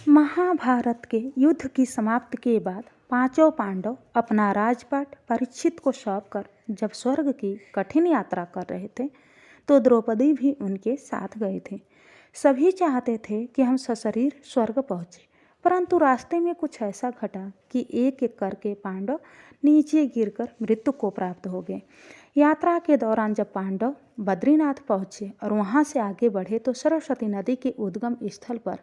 महाभारत के युद्ध की समाप्ति के बाद पांचों पांडव अपना राजपाट परीक्षित को सौंपकर जब स्वर्ग की कठिन यात्रा कर रहे थे तो द्रौपदी भी उनके साथ गए थे। सभी चाहते थे कि हम सशरीर स्वर्ग पहुँचे, परंतु रास्ते में कुछ ऐसा घटा कि एक एक करके पांडव नीचे गिरकर मृत्यु को प्राप्त हो गए। यात्रा के दौरान जब पांडव बद्रीनाथ पहुँचे और वहाँ से आगे बढ़े तो सरस्वती नदी के उद्गम स्थल पर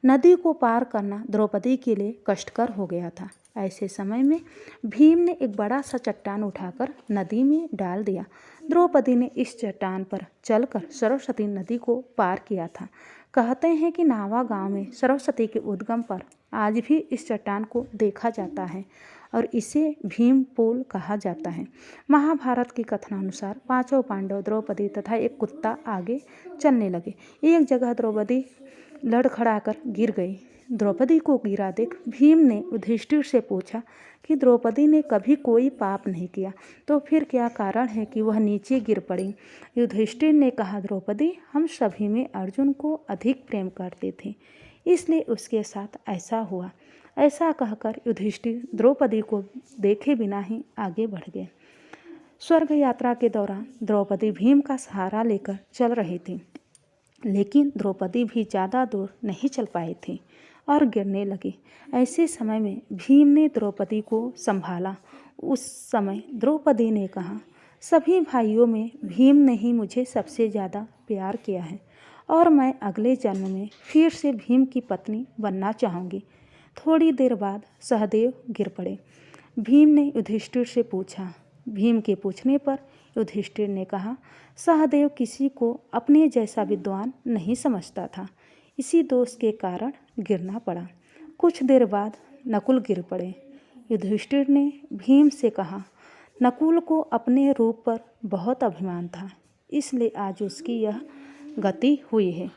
नदी को पार करना द्रौपदी के लिए कष्टकर हो गया था। ऐसे समय में भीम ने एक बड़ा सा चट्टान उठाकर नदी में डाल दिया। द्रौपदी ने इस चट्टान पर चलकर सरस्वती नदी को पार किया था। कहते हैं कि नावा गांव में सरस्वती के उद्गम पर आज भी इस चट्टान को देखा जाता है और इसे भीम पोल कहा जाता है। महाभारत की कथनानुसार पांचों पांडव, द्रौपदी तथा एक कुत्ता आगे चलने लगे। एक जगह द्रौपदी लड़खड़ाकर गिर गई। द्रौपदी को गिरा देख भीम ने युधिष्ठिर से पूछा कि द्रौपदी ने कभी कोई पाप नहीं किया, तो फिर क्या कारण है कि वह नीचे गिर पड़ी। युधिष्ठिर ने कहा, द्रौपदी हम सभी में अर्जुन को अधिक प्रेम करते थे, इसलिए उसके साथ ऐसा हुआ। ऐसा कहकर युधिष्ठिर द्रौपदी को देखे बिना ही आगे बढ़ गए। स्वर्ग यात्रा के दौरान द्रौपदी भीम का सहारा लेकर चल रही थी, लेकिन द्रौपदी भी ज़्यादा दूर नहीं चल पाई थी और गिरने लगी। ऐसे समय में भीम ने द्रौपदी को संभाला। उस समय द्रौपदी ने कहा, सभी भाइयों में भीम ने ही मुझे सबसे ज़्यादा प्यार किया है और मैं अगले जन्म में फिर से भीम की पत्नी बनना चाहूँगी। थोड़ी देर बाद सहदेव गिर पड़े। भीम ने युधिष्ठिर से पूछा। भीम के पूछने पर युधिष्ठिर ने कहा, सहदेव किसी को अपने जैसा विद्वान नहीं समझता था, इसी दोष के कारण गिरना पड़ा। कुछ देर बाद नकुल गिर पड़े। युधिष्ठिर ने भीम से कहा, नकुल को अपने रूप पर बहुत अभिमान था, इसलिए आज उसकी यह गति हुई है।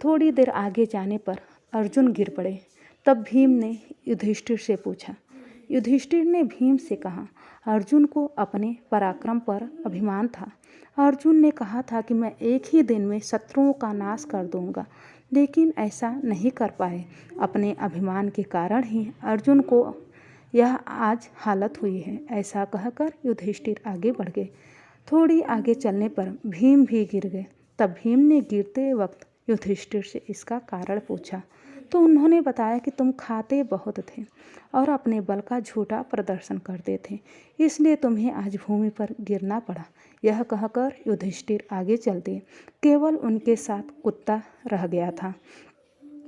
थोड़ी देर आगे जाने पर अर्जुन गिर पड़े। तब भीम ने युधिष्ठिर से पूछा। युधिष्ठिर ने भीम से कहा, अर्जुन को अपने पराक्रम पर अभिमान था। अर्जुन ने कहा था कि मैं एक ही दिन में शत्रुओं का नाश कर दूंगा, लेकिन ऐसा नहीं कर पाए। अपने अभिमान के कारण ही अर्जुन को यह आज हालत हुई है। ऐसा कहकर युधिष्ठिर आगे बढ़ गए। थोड़ी आगे चलने पर भीम भी गिर गए। तब भीम ने गिरते वक्त युधिष्ठिर से इसका कारण पूछा, तो उन्होंने बताया कि तुम खाते बहुत थे और अपने बल का झूठा प्रदर्शन करते थे, इसलिए तुम्हें आज भूमि पर गिरना पड़ा। यह कहकर युधिष्ठिर आगे चल दिए। केवल उनके साथ कुत्ता रह गया था।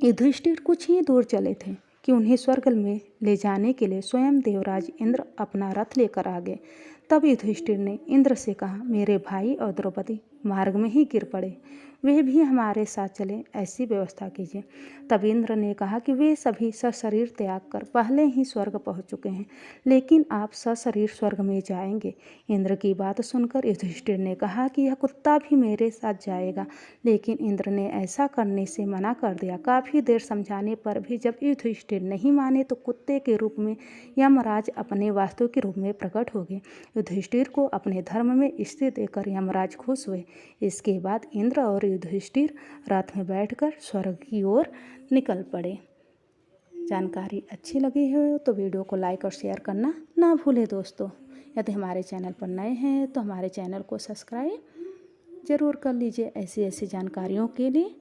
युधिष्ठिर कुछ ही दूर चले थे कि उन्हें स्वर्ग में ले जाने के लिए स्वयं देवराज इंद्र अपना रथ लेकर आ गए। तब युधिष्ठिर ने इंद्र से कहा, मेरे भाई और द्रौपदी मार्ग में ही गिर पड़े, वे भी हमारे साथ चले, ऐसी व्यवस्था कीजिए। तब इंद्र ने कहा कि वे सभी सशरीर त्याग कर पहले ही स्वर्ग पहुंच चुके हैं, लेकिन आप सशरीर स्वर्ग में जाएंगे। इंद्र की बात सुनकर युधिष्ठिर ने कहा कि यह कुत्ता भी मेरे साथ जाएगा, लेकिन इंद्र ने ऐसा करने से मना कर दिया। काफ़ी देर समझाने पर भी जब युधिष्ठिर नहीं माने तो कुत्ते के रूप में यमराज अपने वास्तविक रूप में प्रकट हो गए। युधिष्ठिर को अपने धर्म में स्थित देखकर यमराज खुश हुए। इसके बाद इंद्र और युधिष्ठिर रथ में बैठकर स्वर्ग की ओर निकल पड़े। जानकारी अच्छी लगी हो तो वीडियो को लाइक और शेयर करना ना भूलें दोस्तों। यदि हमारे चैनल पर नए हैं तो हमारे चैनल को सब्सक्राइब ज़रूर कर लीजिए ऐसी ऐसी जानकारियों के लिए।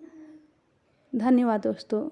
धन्यवाद दोस्तों।